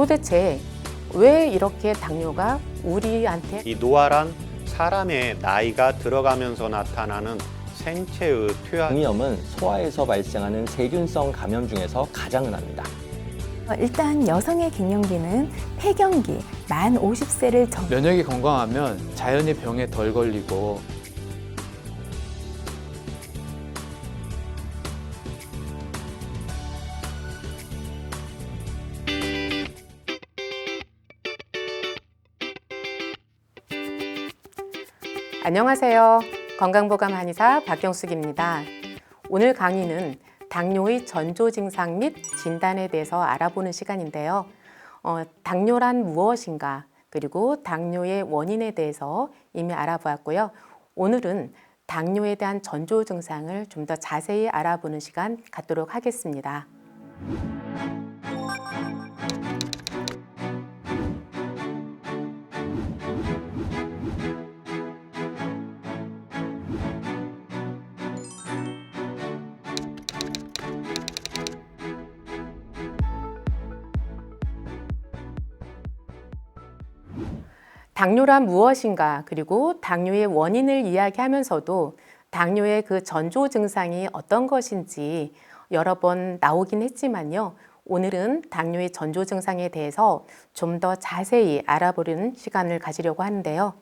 도대체 왜 이렇게 당뇨가 우리한테 이 노화란 사람의 나이가 들어가면서 나타나는 생체의 퇴화. 당위염은 소화에서 발생하는 세균성 감염 중에서 가장 흔합니다. 일단 여성의 갱년기는 폐경기, 만 50세를 면역이 건강하면 자연히 병에 덜 걸리고 안녕하세요. 건강보감 한의사 박경숙입니다. 오늘 강의는 당뇨의 전조 증상 및 진단에 대해서 알아보는 시간인데요. 당뇨란 무엇인가, 그리고 당뇨의 원인에 대해서 이미 알아보았고요. 오늘은 당뇨에 대한 전조 증상을 좀 더 자세히 알아보는 시간 갖도록 하겠습니다. 당뇨란 무엇인가, 그리고 당뇨의 원인을 이야기하면서도 당뇨의 그 전조 증상이 어떤 것인지 여러 번 나오긴 했지만요. 오늘은 당뇨의 전조 증상에 대해서 좀 더 자세히 알아보는 시간을 가지려고 하는데요.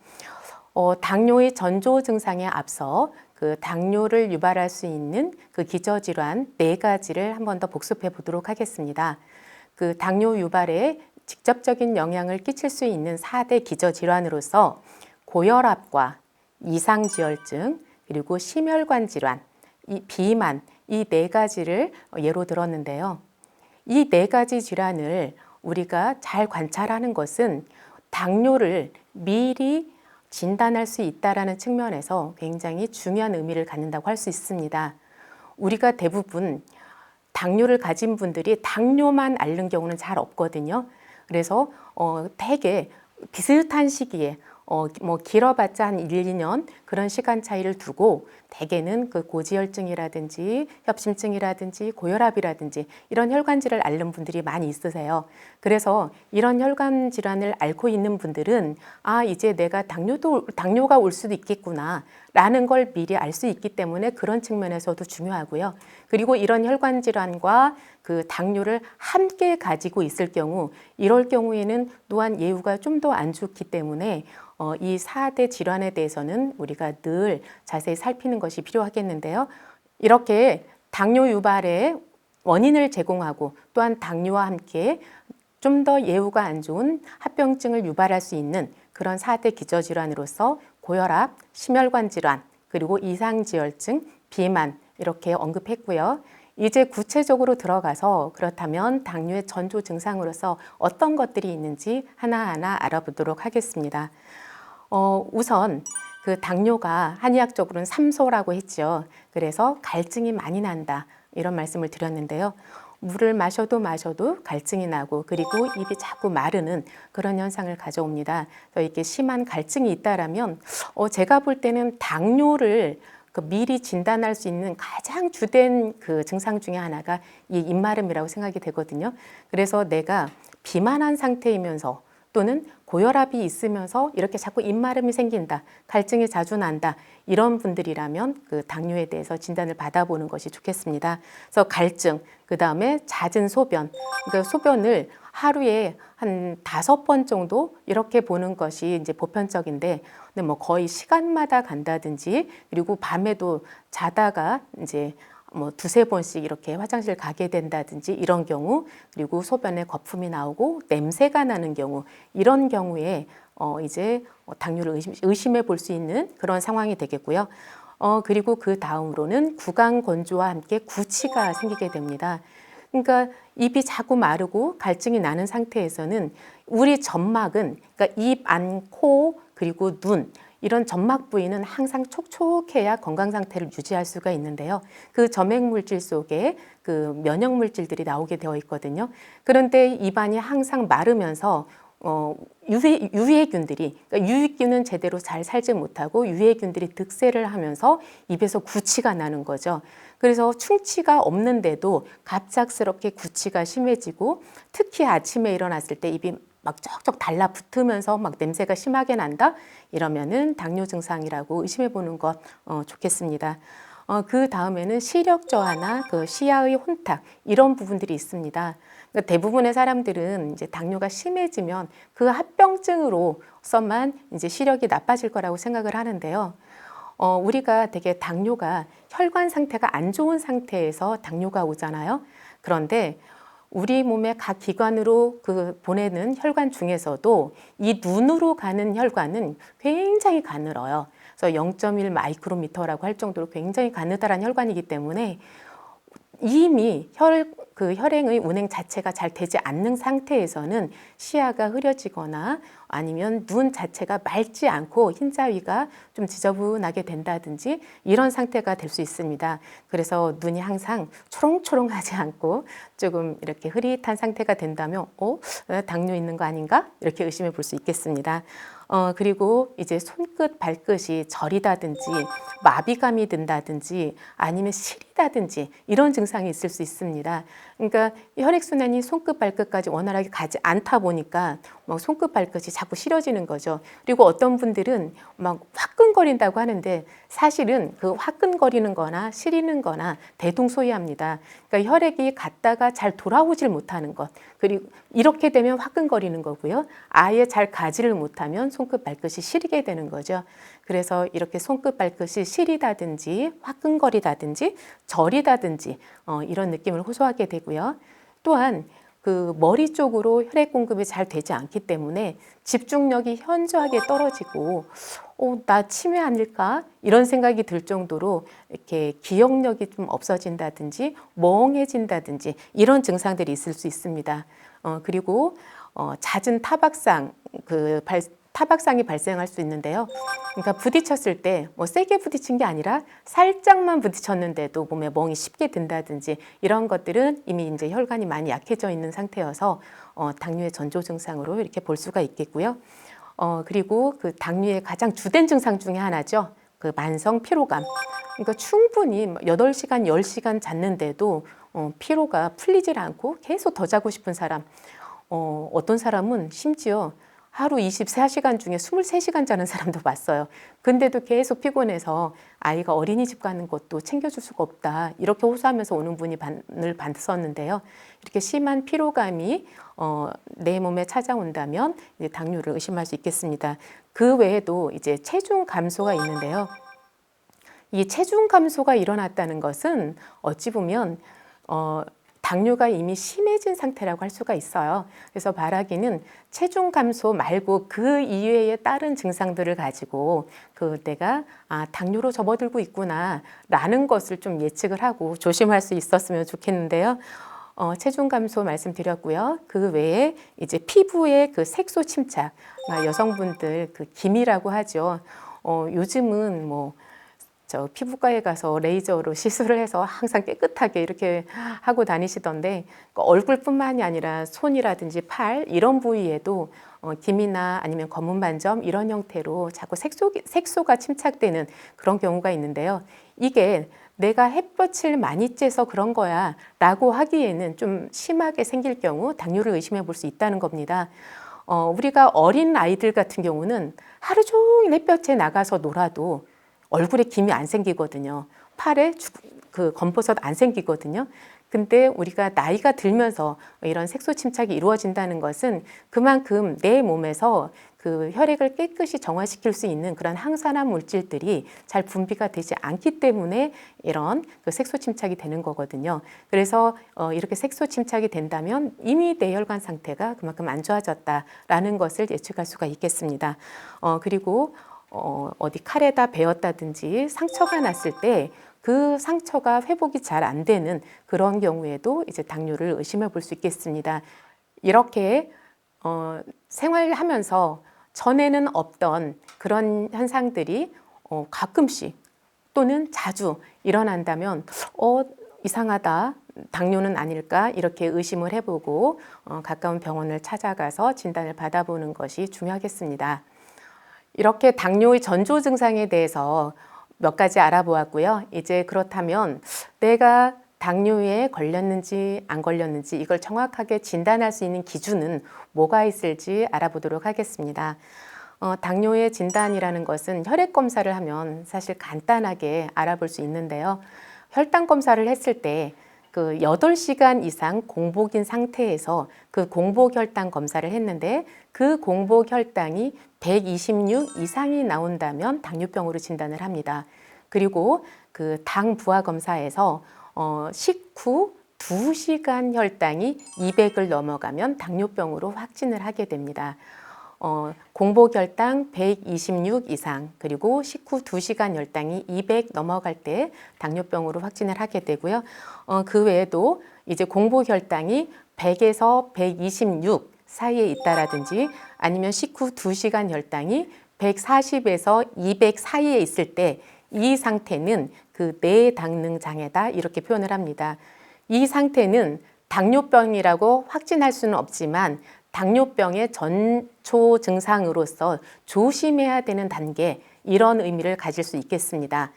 당뇨의 전조 증상에 앞서 그 당뇨를 유발할 수 있는 그 기저질환 4가지를 한 번 더 복습해 보도록 하겠습니다. 그 당뇨 유발에 직접적인 영향을 끼칠 수 있는 4대 기저질환으로서 고혈압과 이상지혈증, 그리고 심혈관 질환, 비만, 이 4가지를 예로 들었는데요. 이 4가지 질환을 우리가 잘 관찰하는 것은 당뇨를 미리 진단할 수 있다는 측면에서 굉장히 중요한 의미를 갖는다고 할 수 있습니다. 우리가 대부분 당뇨를 가진 분들이 당뇨만 앓는 경우는 잘 없거든요. 그래서 대개 비슷한 시기에 길어봤자 한 1, 2년 그런 시간 차이를 두고 대개는 그 고지혈증이라든지 협심증이라든지 고혈압이라든지 이런 혈관 질환을 앓는 분들이 많이 있으세요. 그래서 이런 혈관 질환을 앓고 있는 분들은 이제 내가 당뇨가 올 수도 있겠구나 라는 걸 미리 알 수 있기 때문에 그런 측면에서도 중요하고요. 그리고 이런 혈관 질환과 그 당뇨를 함께 가지고 있을 경우, 이럴 경우에는 또한 예후가 좀 더 안 좋기 때문에 이 4대 질환에 대해서는 우리가 늘 자세히 살피는 것이 필요하겠는데요. 이렇게 당뇨 유발의 원인을 제공하고 또한 당뇨와 함께 좀 더 예후가 안 좋은 합병증을 유발할 수 있는 그런 4대 기저질환으로서 고혈압, 심혈관 질환, 그리고 이상지혈증, 비만 이렇게 언급했고요. 이제 구체적으로 들어가서 그렇다면 당뇨의 전조 증상으로서 어떤 것들이 있는지 하나하나 알아보도록 하겠습니다. 우선 그 당뇨가 한의학적으로는 3소라고 했죠. 그래서 갈증이 많이 난다 이런 말씀을 드렸는데요. 물을 마셔도 갈증이 나고, 그리고 입이 자꾸 마르는 그런 현상을 가져옵니다. 그래서 이렇게 심한 갈증이 있다라면 제가 볼 때는 당뇨를 미리 진단할 수 있는 가장 주된 그 증상 중에 하나가 이 입마름이라고 생각이 되거든요. 그래서 내가 비만한 상태이면서 또는 고혈압이 있으면서 이렇게 자꾸 입마름이 생긴다, 갈증이 자주 난다, 이런 분들이라면 그 당뇨에 대해서 진단을 받아보는 것이 좋겠습니다. 그래서 갈증, 그 다음에 잦은 소변, 그러니까 소변을 하루에 한 5번 정도 이렇게 보는 것이 이제 보편적인데, 근데 뭐 거의 시간마다 간다든지, 그리고 밤에도 자다가 이제 뭐 2-3번씩 이렇게 화장실 가게 된다든지 이런 경우, 그리고 소변에 거품이 나오고 냄새가 나는 경우, 이런 경우에 이제 당뇨를 의심해 볼 수 있는 그런 상황이 되겠고요. 그리고 그 다음으로는 구강 건조와 함께 구취가 생기게 됩니다. 그러니까 입이 자꾸 마르고 갈증이 나는 상태에서는 우리 점막은, 그러니까 입 안, 코, 그리고 눈, 이런 점막 부위는 항상 촉촉해야 건강 상태를 유지할 수가 있는데요. 그 점액 물질 속에 그 면역 물질들이 나오게 되어 있거든요. 그런데 입안이 항상 마르면서 유해균들이, 그러니까 유익균은 제대로 잘 살지 못하고 유해균들이 득세를 하면서 입에서 구취가 나는 거죠. 그래서 충치가 없는데도 갑작스럽게 구취가 심해지고, 특히 아침에 일어났을 때 입이 막 쩍쩍 달라붙으면서 막 냄새가 심하게 난다, 이러면은 당뇨 증상이라고 의심해 보는 것 좋겠습니다. 그 다음에는 시력 저하나 그 시야의 혼탁, 이런 부분들이 있습니다. 그러니까 대부분의 사람들은 이제 당뇨가 심해지면 그 합병증으로서만 이제 시력이 나빠질 거라고 생각을 하는데요. 우리가 되게 당뇨가 혈관 상태가 안 좋은 상태에서 당뇨가 오잖아요. 그런데 우리 몸의 각 기관으로 보내는 혈관 중에서도 이 눈으로 가는 혈관은 굉장히 가늘어요. 그래서 0.1 마이크로미터라고 할 정도로 굉장히 가느다란 혈관이기 때문에 이미 혈행의 운행 자체가 잘 되지 않는 상태에서는 시야가 흐려지거나 아니면 눈 자체가 맑지 않고 흰자위가 좀 지저분하게 된다든지 이런 상태가 될 수 있습니다. 그래서 눈이 항상 초롱초롱하지 않고 조금 이렇게 흐릿한 상태가 된다면 당뇨 있는 거 아닌가? 이렇게 의심해 볼 수 있겠습니다. 그리고 이제 손끝, 발끝이 저리다든지 마비감이 든다든지 아니면 시리다든지 이런 증상이 있을 수 있습니다. 그러니까 혈액순환이 손끝, 발끝까지 원활하게 가지 않다 보니까 막 손끝, 발끝이 자꾸 시려지는 거죠. 그리고 어떤 분들은 막 화끈거린다고 하는데 사실은 그 화끈거리는 거나 시리는 거나 대동소이합니다. 그러니까 혈액이 갔다가 잘 돌아오질 못하는 것. 그리고 이렇게 되면 화끈거리는 거고요. 아예 잘 가지를 못하면 손끝, 발끝이 시리게 되는 거죠. 그래서 이렇게 손끝, 발끝이 시리다든지 화끈거리다든지 저리다든지 이런 느낌을 호소하게 되고요. 또한 그 머리 쪽으로 혈액 공급이 잘 되지 않기 때문에 집중력이 현저하게 떨어지고 나 치매 아닐까? 이런 생각이 들 정도로 이렇게 기억력이 좀 없어진다든지 멍해진다든지 이런 증상들이 있을 수 있습니다. 그리고 잦은 타박상이 발생할 수 있는데요. 그러니까 부딪혔을 때 세게 부딪힌 게 아니라 살짝만 부딪혔는데도 몸에 멍이 쉽게 든다든지 이런 것들은 이미 이제 혈관이 많이 약해져 있는 상태여서 당뇨의 전조 증상으로 이렇게 볼 수가 있겠고요. 그리고 그 당뇨의 가장 주된 증상 중에 하나죠. 그 만성 피로감. 그러니까 충분히 8시간, 10시간 잤는데도 피로가 풀리질 않고 계속 더 자고 싶은 사람. 어떤 사람은 심지어 하루 24시간 중에 23시간 자는 사람도 봤어요. 근데도 계속 피곤해서 아이가 어린이집 가는 것도 챙겨줄 수가 없다. 이렇게 호소하면서 오는 분이 늘 봤었는데요. 이렇게 심한 피로감이 내 몸에 찾아온다면 이제 당뇨를 의심할 수 있겠습니다. 그 외에도 이제 체중 감소가 있는데요. 이 체중 감소가 일어났다는 것은 어찌 보면 당뇨가 이미 심해진 상태라고 할 수가 있어요. 그래서 말하기는 체중 감소 말고 그 이외에 다른 증상들을 가지고 내가 당뇨로 접어들고 있구나 라는 것을 좀 예측을 하고 조심할 수 있었으면 좋겠는데요. 체중 감소 말씀드렸고요. 그 외에 이제 피부의 그 색소 침착, 여성분들 그 기미라고 하죠. 요즘은 피부과에 가서 레이저로 시술을 해서 항상 깨끗하게 이렇게 하고 다니시던데 얼굴뿐만이 아니라 손이라든지 팔 이런 부위에도 기미나 아니면 검은 반점 이런 형태로 자꾸 색소가 침착되는 그런 경우가 있는데요. 이게 내가 햇볕을 많이 쬐서 그런 거야 라고 하기에는 좀 심하게 생길 경우 당뇨를 의심해 볼 수 있다는 겁니다. 우리가 어린 아이들 같은 경우는 하루 종일 햇볕에 나가서 놀아도 얼굴에 김이 안 생기거든요. 팔에 그 검버섯 안 생기거든요. 근데 우리가 나이가 들면서 이런 색소 침착이 이루어진다는 것은 그만큼 내 몸에서 그 혈액을 깨끗이 정화시킬 수 있는 그런 항산화 물질들이 잘 분비가 되지 않기 때문에 이런 그 색소 침착이 되는 거거든요. 그래서 이렇게 색소 침착이 된다면 이미 내 혈관 상태가 그만큼 안 좋아졌다라는 것을 예측할 수가 있겠습니다. 그리고 어디 칼에다 베었다든지 상처가 났을 때 그 상처가 회복이 잘 안 되는 그런 경우에도 이제 당뇨를 의심해 볼 수 있겠습니다. 이렇게 생활하면서 전에는 없던 그런 현상들이 가끔씩 또는 자주 일어난다면 이상하다. 당뇨는 아닐까 이렇게 의심을 해보고 가까운 병원을 찾아가서 진단을 받아보는 것이 중요하겠습니다. 이렇게 당뇨의 전조 증상에 대해서 몇 가지 알아보았고요. 이제 그렇다면 내가 당뇨에 걸렸는지 안 걸렸는지 이걸 정확하게 진단할 수 있는 기준은 뭐가 있을지 알아보도록 하겠습니다. 당뇨의 진단이라는 것은 혈액 검사를 하면 사실 간단하게 알아볼 수 있는데요. 혈당 검사를 했을 때 그 8시간 이상 공복인 상태에서 그 공복 혈당 검사를 했는데 그 공복 혈당이 126 이상이 나온다면 당뇨병으로 진단을 합니다. 그리고 그 당 부하 검사에서 식후 2시간 혈당이 200을 넘어가면 당뇨병으로 확진을 하게 됩니다. 공복 혈당 126 이상 그리고 식후 2시간 혈당이 200 넘어갈 때 당뇨병으로 확진을 하게 되고요. 그 외에도 이제 공복 혈당이 100에서 126 사이에 있다라든지 아니면 식후 2시간 혈당이 140에서 200 사이에 있을 때 이 상태는 그 뇌당능 장애다 이렇게 표현을 합니다. 이 상태는 당뇨병이라고 확진할 수는 없지만 당뇨병의 전초 증상으로서 조심해야 되는 단계 이런 의미를 가질 수 있겠습니다.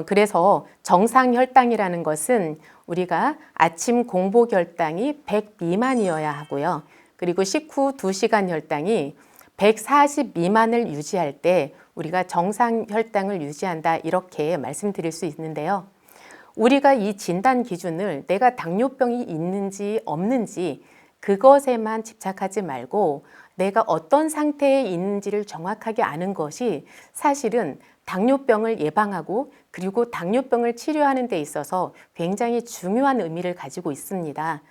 그래서 정상 혈당이라는 것은 우리가 아침 공복 혈당이 100 미만이어야 하고요. 그리고 식후 2시간 혈당이 140 미만을 유지할 때 우리가 정상 혈당을 유지한다 이렇게 말씀드릴 수 있는데요. 우리가 이 진단 기준을 내가 당뇨병이 있는지 없는지 그것에만 집착하지 말고 내가 어떤 상태에 있는지를 정확하게 아는 것이 사실은 당뇨병을 예방하고 그리고 당뇨병을 치료하는 데 있어서 굉장히 중요한 의미를 가지고 있습니다.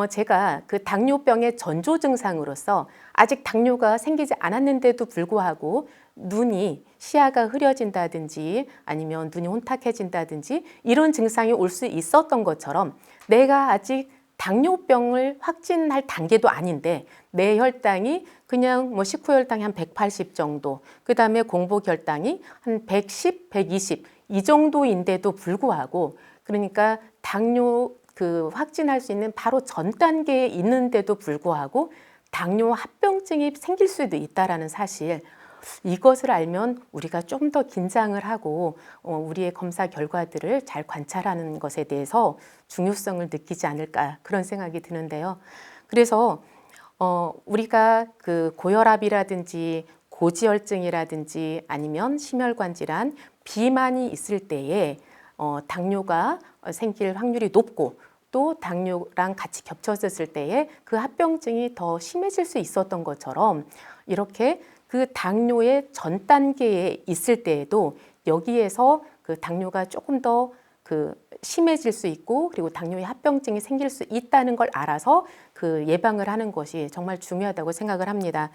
제가 그 당뇨병의 전조 증상으로서 아직 당뇨가 생기지 않았는데도 불구하고 눈이 시야가 흐려진다든지 아니면 눈이 혼탁해진다든지 이런 증상이 올 수 있었던 것처럼 내가 아직 당뇨병을 확진할 단계도 아닌데 내 혈당이 그냥 뭐 식후 혈당이 한 180 정도, 그 다음에 공복 혈당이 한 110, 120 이 정도인데도 불구하고 그러니까 당뇨 그 확진할 수 있는 바로 전 단계에 있는데도 불구하고 당뇨 합병증이 생길 수도 있다라는 사실 이것을 알면 우리가 좀 더 긴장을 하고 우리의 검사 결과들을 잘 관찰하는 것에 대해서 중요성을 느끼지 않을까 그런 생각이 드는데요. 그래서 우리가 그 고혈압이라든지 고지혈증이라든지 아니면 심혈관 질환, 비만이 있을 때에 당뇨가 생길 확률이 높고 또 당뇨랑 같이 겹쳐졌을 때에 그 합병증이 더 심해질 수 있었던 것처럼 이렇게 그 당뇨의 전 단계에 있을 때에도 여기에서 그 당뇨가 조금 더 그 심해질 수 있고 그리고 당뇨의 합병증이 생길 수 있다는 걸 알아서 그 예방을 하는 것이 정말 중요하다고 생각을 합니다.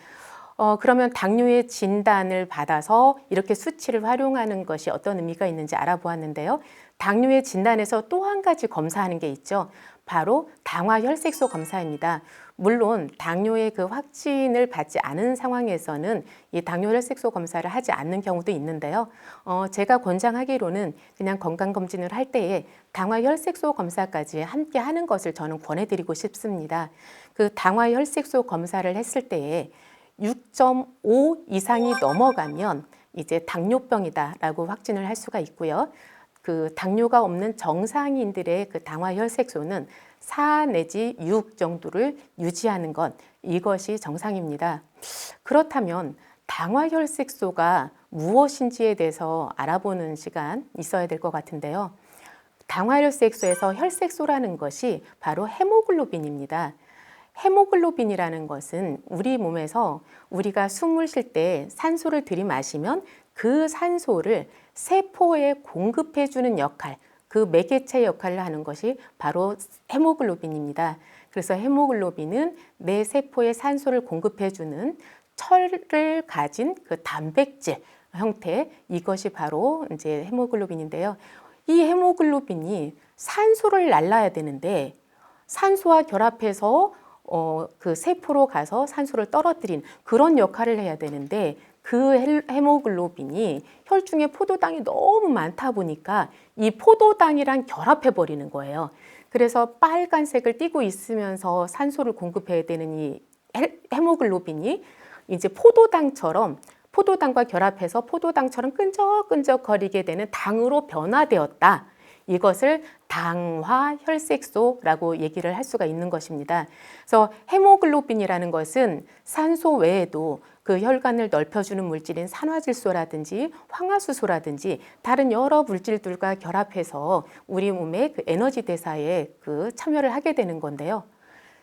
그러면 당뇨의 진단을 받아서 이렇게 수치를 활용하는 것이 어떤 의미가 있는지 알아보았는데요. 당뇨의 진단에서 또 한 가지 검사하는 게 있죠. 바로 당화혈색소 검사입니다. 물론 당뇨의 그 확진을 받지 않은 상황에서는 이 당뇨혈색소 검사를 하지 않는 경우도 있는데요. 제가 권장하기로는 그냥 건강검진을 할 때에 당화혈색소 검사까지 함께 하는 것을 저는 권해드리고 싶습니다. 그 당화혈색소 검사를 했을 때에 6.5 이상이 넘어가면 이제 당뇨병이다라고 확진을 할 수가 있고요. 그 당뇨가 없는 정상인들의 그 당화혈색소는 4 내지 6 정도를 유지하는 것 이것이 정상입니다. 그렇다면 당화혈색소가 무엇인지에 대해서 알아보는 시간 있어야 될 것 같은데요. 당화혈색소에서 혈색소라는 것이 바로 헤모글로빈입니다. 헤모글로빈이라는 것은 우리 몸에서 우리가 숨을 쉴 때 산소를 들이마시면 그 산소를 세포에 공급해주는 역할, 그 매개체 역할을 하는 것이 바로 헤모글로빈입니다. 그래서 헤모글로빈은 내 세포에 산소를 공급해주는 철을 가진 그 단백질 형태, 이것이 바로 이제 헤모글로빈인데요. 이 헤모글로빈이 산소를 날라야 되는데 산소와 결합해서 그 세포로 가서 산소를 떨어뜨린 그런 역할을 해야 되는데 그 헤모글로빈이 혈중에 포도당이 너무 많다 보니까 이 포도당이랑 결합해 버리는 거예요. 그래서 빨간색을 띠고 있으면서 산소를 공급해야 되는 이 헤모글로빈이 이제 포도당과 결합해서 포도당처럼 끈적끈적거리게 되는 당으로 변화되었다. 이것을 당화혈색소라고 얘기를 할 수가 있는 것입니다. 그래서 헤모글로빈이라는 것은 산소 외에도 그 혈관을 넓혀주는 물질인 산화질소라든지 황화수소라든지 다른 여러 물질들과 결합해서 우리 몸의 그 에너지 대사에 그 참여를 하게 되는 건데요.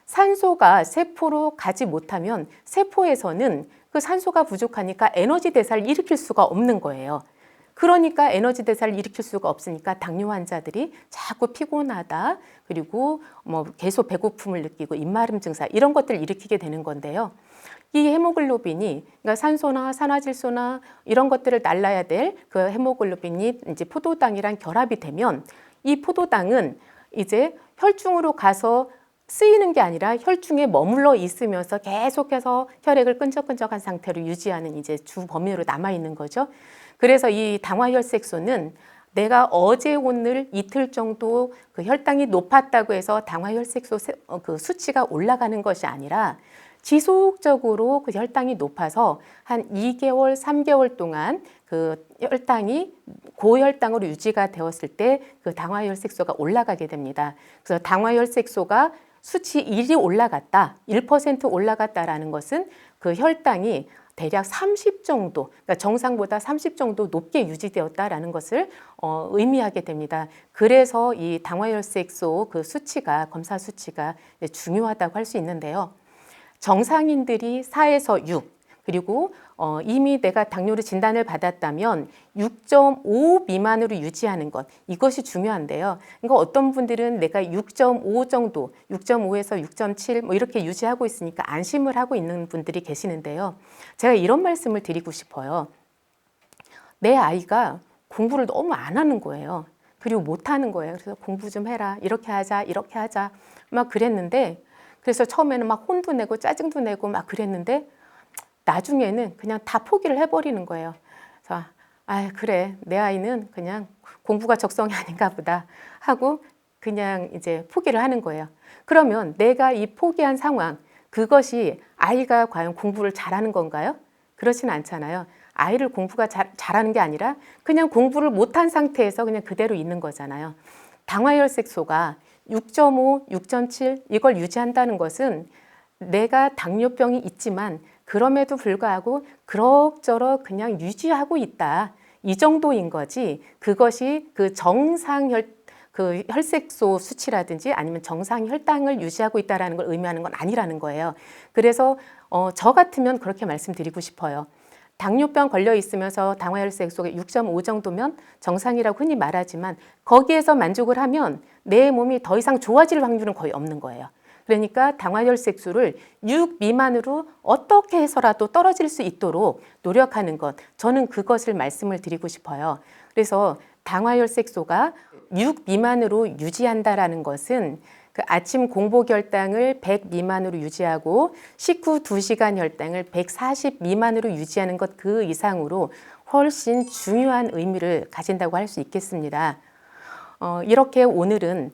산소가 세포로 가지 못하면 세포에서는 그 산소가 부족하니까 에너지 대사를 일으킬 수가 없는 거예요. 그러니까 에너지 대사를 일으킬 수가 없으니까 당뇨 환자들이 자꾸 피곤하다, 그리고 뭐 계속 배고픔을 느끼고 입마름 증상 이런 것들을 일으키게 되는 건데요. 이 헤모글로빈이 그러니까 산소나 산화질소나 이런 것들을 날라야 될 그 헤모글로빈이 이제 포도당이랑 결합이 되면 이 포도당은 이제 혈중으로 가서 쓰이는 게 아니라 혈중에 머물러 있으면서 계속해서 혈액을 끈적끈적한 상태로 유지하는 이제 주 범위로 남아 있는 거죠. 그래서 이 당화혈색소는 내가 어제 오늘 이틀 정도 그 혈당이 높았다고 해서 당화혈색소 그 수치가 올라가는 것이 아니라 지속적으로 그 혈당이 높아서 한 2개월, 3개월 동안 그 혈당이 고혈당으로 유지가 되었을 때 그 당화혈색소가 올라가게 됩니다. 그래서 당화혈색소가 수치 1이 올라갔다, 1% 올라갔다라는 것은 그 혈당이 대략 30 정도, 그러니까 정상보다 30 정도 높게 유지되었다라는 것을 의미하게 됩니다. 그래서 이 당화혈색소 그 수치가, 검사 수치가 중요하다고 할 수 있는데요. 정상인들이 4에서 6, 그리고 이미 내가 당뇨를 진단을 받았다면 6.5 미만으로 유지하는 것, 이것이 중요한데요. 그러니까 어떤 분들은 내가 6.5 정도, 6.5에서 6.7 뭐 이렇게 유지하고 있으니까 안심을 하고 있는 분들이 계시는데요. 제가 이런 말씀을 드리고 싶어요. 내 아이가 공부를 너무 안 하는 거예요. 그리고 못 하는 거예요. 그래서 공부 좀 해라, 이렇게 하자, 이렇게 하자 막 그랬는데, 그래서 처음에는 막 혼도 내고 짜증도 내고 막 그랬는데 나중에는 그냥 다 포기를 해버리는 거예요. 그래서 아 그래, 내 아이는 그냥 공부가 적성이 아닌가 보다 하고 그냥 이제 포기를 하는 거예요. 그러면 내가 이 포기한 상황, 그것이 아이가 과연 공부를 잘하는 건가요? 그렇지는 않잖아요. 아이를 공부가 잘하는 게 아니라 그냥 공부를 못한 상태에서 그냥 그대로 있는 거잖아요. 당화혈색소가 6.5, 6.7 이걸 유지한다는 것은 내가 당뇨병이 있지만 그럼에도 불구하고 그럭저럭 그냥 유지하고 있다, 이 정도인 거지, 그것이 그 정상 그 혈색소 수치라든지 아니면 정상 혈당을 유지하고 있다는 걸 의미하는 건 아니라는 거예요. 그래서 저 같으면 그렇게 말씀드리고 싶어요. 당뇨병 걸려 있으면서 당화혈색소가 6.5 정도면 정상이라고 흔히 말하지만 거기에서 만족을 하면 내 몸이 더 이상 좋아질 확률은 거의 없는 거예요. 그러니까 당화혈색소를 6 미만으로 어떻게 해서라도 떨어질 수 있도록 노력하는 것, 저는 그것을 말씀을 드리고 싶어요. 그래서 당화혈색소가 6 미만으로 유지한다라는 것은 그 아침 공복 혈당을 100 미만으로 유지하고 식후 2시간 혈당을 140 미만으로 유지하는 것 그 이상으로 훨씬 중요한 의미를 가진다고 할 수 있겠습니다. 이렇게 오늘은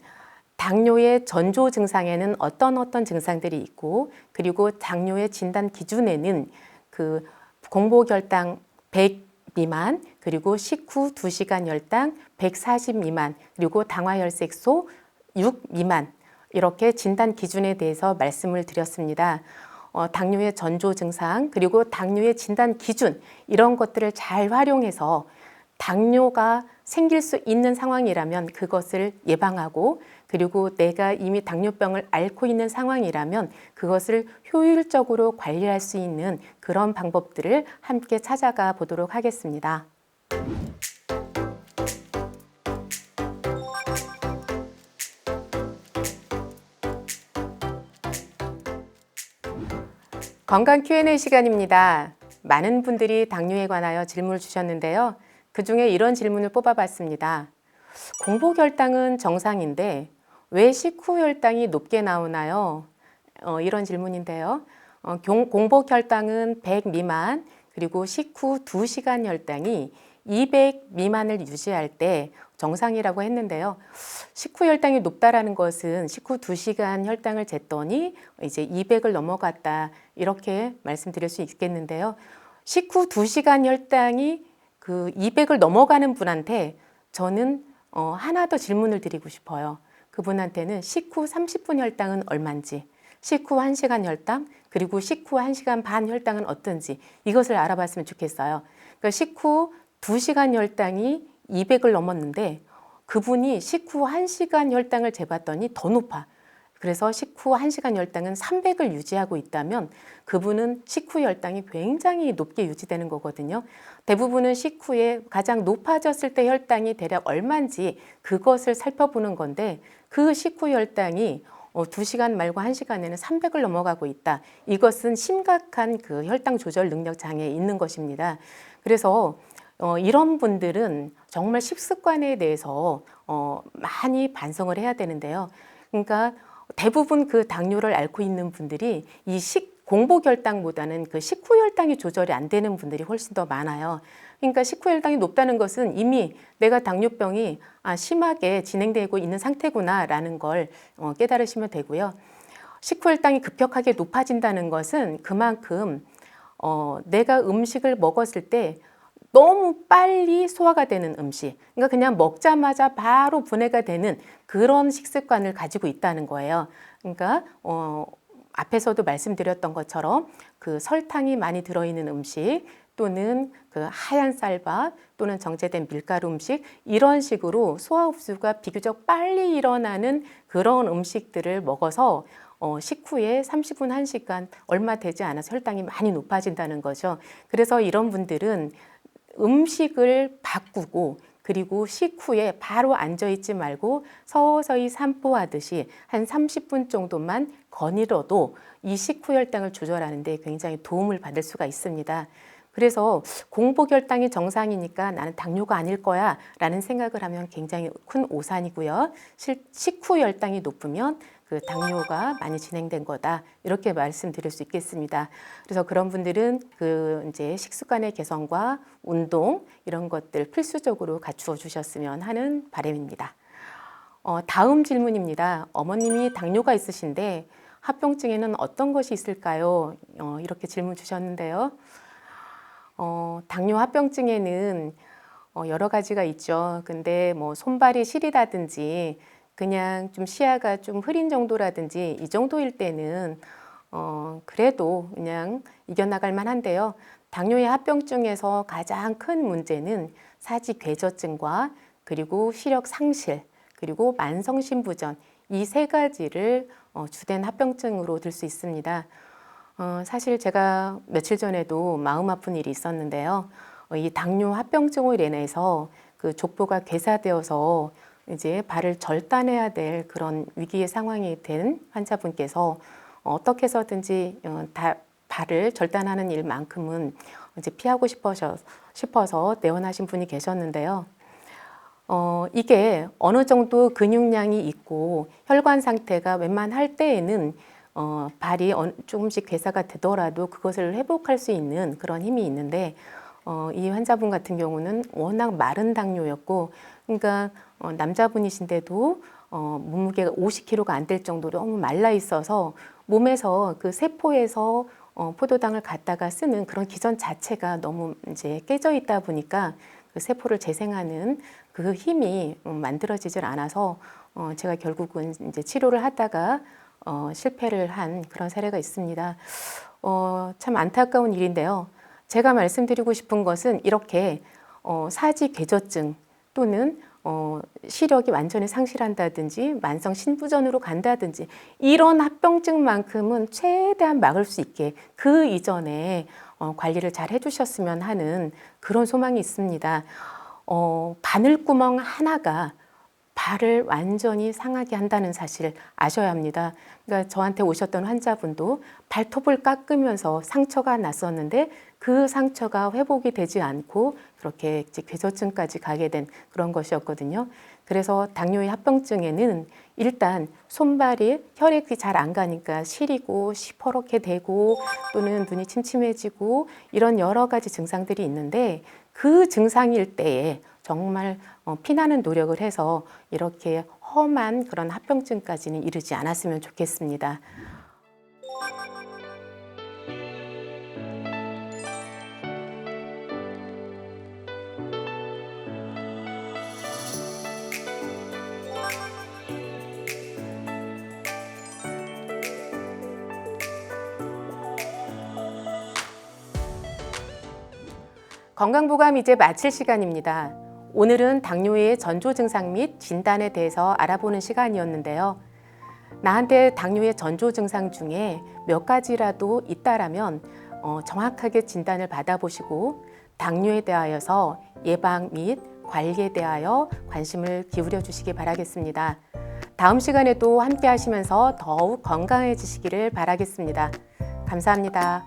당뇨의 전조 증상에는 어떤 증상들이 있고, 그리고 당뇨의 진단 기준에는 그 공복 혈당 100 미만, 그리고 식후 2시간 혈당 140 미만, 그리고 당화혈색소 6 미만, 이렇게 진단 기준에 대해서 말씀을 드렸습니다. 당뇨의 전조 증상, 그리고 당뇨의 진단 기준, 이런 것들을 잘 활용해서 당뇨가 생길 수 있는 상황이라면 그것을 예방하고, 그리고 내가 이미 당뇨병을 앓고 있는 상황이라면 그것을 효율적으로 관리할 수 있는 그런 방법들을 함께 찾아가 보도록 하겠습니다. 건강 Q&A 시간입니다. 많은 분들이 당뇨에 관하여 질문을 주셨는데요. 그중에 이런 질문을 뽑아봤습니다. 공복 혈당은 정상인데 왜 식후 혈당이 높게 나오나요? 이런 질문인데요. 공복 혈당은 100 미만, 그리고 식후 2시간 혈당이 200 미만을 유지할 때 정상이라고 했는데요. 식후 혈당이 높다라는 것은 식후 2시간 혈당을 쟀더니 이제 200을 넘어갔다 이렇게 말씀드릴 수 있겠는데요. 식후 2시간 혈당이 그 200을 넘어가는 분한테 저는 하나 더 질문을 드리고 싶어요. 그분한테는 식후 30분 혈당은 얼마인지, 식후 1시간 혈당, 그리고 식후 1시간 반 혈당은 어떤지 이것을 알아봤으면 좋겠어요. 그러니까 식후 2시간 혈당이 200을 넘었는데 그분이 식후 1시간 혈당을 재봤더니 더 높아. 그래서 식후 1시간 혈당은 300을 유지하고 있다면 그분은 식후 혈당이 굉장히 높게 유지되는 거거든요. 대부분은 식후에 가장 높아졌을 때 혈당이 대략 얼마인지 그것을 살펴보는 건데 그 식후 혈당이 2시간 말고 1시간에는 300을 넘어가고 있다. 이것은 심각한 그 혈당 조절 능력 장애에 있는 것입니다. 그래서 이런 분들은 정말 식습관에 대해서 많이 반성을 해야 되는데요. 그러니까 대부분 그 당뇨를 앓고 있는 분들이 이 공복 혈당보다는 그 식후 혈당이 조절이 안 되는 분들이 훨씬 더 많아요. 그러니까 식후 혈당이 높다는 것은 이미 내가 당뇨병이 심하게 진행되고 있는 상태구나라는 걸 깨달으시면 되고요. 식후 혈당이 급격하게 높아진다는 것은 그만큼 내가 음식을 먹었을 때 너무 빨리 소화가 되는 음식, 그러니까 그냥 먹자마자 바로 분해가 되는 그런 식습관을 가지고 있다는 거예요. 그러니까 앞에서도 말씀드렸던 것처럼 그 설탕이 많이 들어있는 음식 또는 그 하얀 쌀밥 또는 정제된 밀가루 음식 이런 식으로 소화 흡수가 비교적 빨리 일어나는 그런 음식들을 먹어서 식후에 30분, 1시간 얼마 되지 않아서 혈당이 많이 높아진다는 거죠. 그래서 이런 분들은 음식을 바꾸고 그리고 식후에 바로 앉아있지 말고 서서히 산보하듯이 한 30분 정도만 거닐어도 이 식후 혈당을 조절하는 데 굉장히 도움을 받을 수가 있습니다. 그래서 공복 혈당이 정상이니까 나는 당뇨가 아닐 거야 라는 생각을 하면 굉장히 큰 오산이고요. 식후 혈당이 높으면 그 당뇨가 많이 진행된 거다 이렇게 말씀드릴 수 있겠습니다. 그래서 그런 분들은 그 이제 식습관의 개선과 운동 이런 것들 필수적으로 갖추어 주셨으면 하는 바람입니다. 다음 질문입니다. 어머님이 당뇨가 있으신데 합병증에는 어떤 것이 있을까요? 이렇게 질문 주셨는데요. 당뇨 합병증에는 여러 가지가 있죠. 근데 뭐 손발이 시리다든지 그냥 좀 시야가 좀 흐린 정도라든지 이 정도일 때는 그래도 그냥 이겨나갈 만한데요. 당뇨의 합병증에서 가장 큰 문제는 사지궤저증과 그리고 시력 상실 그리고 만성신부전 이 세 가지를 주된 합병증으로 들 수 있습니다. 사실 제가 며칠 전에도 마음 아픈 일이 있었는데요. 이 당뇨 합병증으로 인해서 그 족보가 괴사되어서 이제 발을 절단해야 될 그런 위기의 상황이 된 환자분께서 어떻게 해서든지 발을 절단하는 일만큼은 이제 피하고 싶어서 내원하신 분이 계셨는데요. 이게 어느 정도 근육량이 있고 혈관 상태가 웬만할 때에는 발이 조금씩 괴사가 되더라도 그것을 회복할 수 있는 그런 힘이 있는데 이 환자분 같은 경우는 워낙 마른 당뇨였고 그러니까 남자분이신데도 몸무게가 50kg가 안 될 정도로 너무 말라 있어서 몸에서 그 세포에서 포도당을 갖다가 쓰는 그런 기전 자체가 너무 이제 깨져 있다 보니까 그 세포를 재생하는 그 힘이 만들어지질 않아서 제가 결국은 이제 치료를 하다가 실패를 한 그런 사례가 있습니다. 참 안타까운 일인데요. 제가 말씀드리고 싶은 것은 이렇게 사지궤저증 또는 시력이 완전히 상실한다든지 만성 신부전으로 간다든지 이런 합병증만큼은 최대한 막을 수 있게 그 이전에 관리를 잘 해주셨으면 하는 그런 소망이 있습니다. 바늘구멍 하나가 발을 완전히 상하게 한다는 사실을 아셔야 합니다. 그러니까 저한테 오셨던 환자분도 발톱을 깎으면서 상처가 났었는데 그 상처가 회복이 되지 않고 그렇게 이제 궤저증까지 가게 된 그런 것이었거든요. 그래서 당뇨의 합병증에는 일단 손발이 혈액이 잘 안 가니까 시리고 시퍼렇게 되고 또는 눈이 침침해지고 이런 여러 가지 증상들이 있는데 그 증상일 때에 정말 피나는 노력을 해서 이렇게 험한 그런 합병증까지는 이르지 않았으면 좋겠습니다. 건강보감 이제 마칠 시간입니다. 오늘은 당뇨의 전조 증상 및 진단에 대해서 알아보는 시간이었는데요. 나한테 당뇨의 전조 증상 중에 몇 가지라도 있다라면 정확하게 진단을 받아보시고 당뇨에 대하여서 예방 및 관리에 대하여 관심을 기울여 주시기 바라겠습니다. 다음 시간에도 함께 하시면서 더욱 건강해지시기를 바라겠습니다. 감사합니다.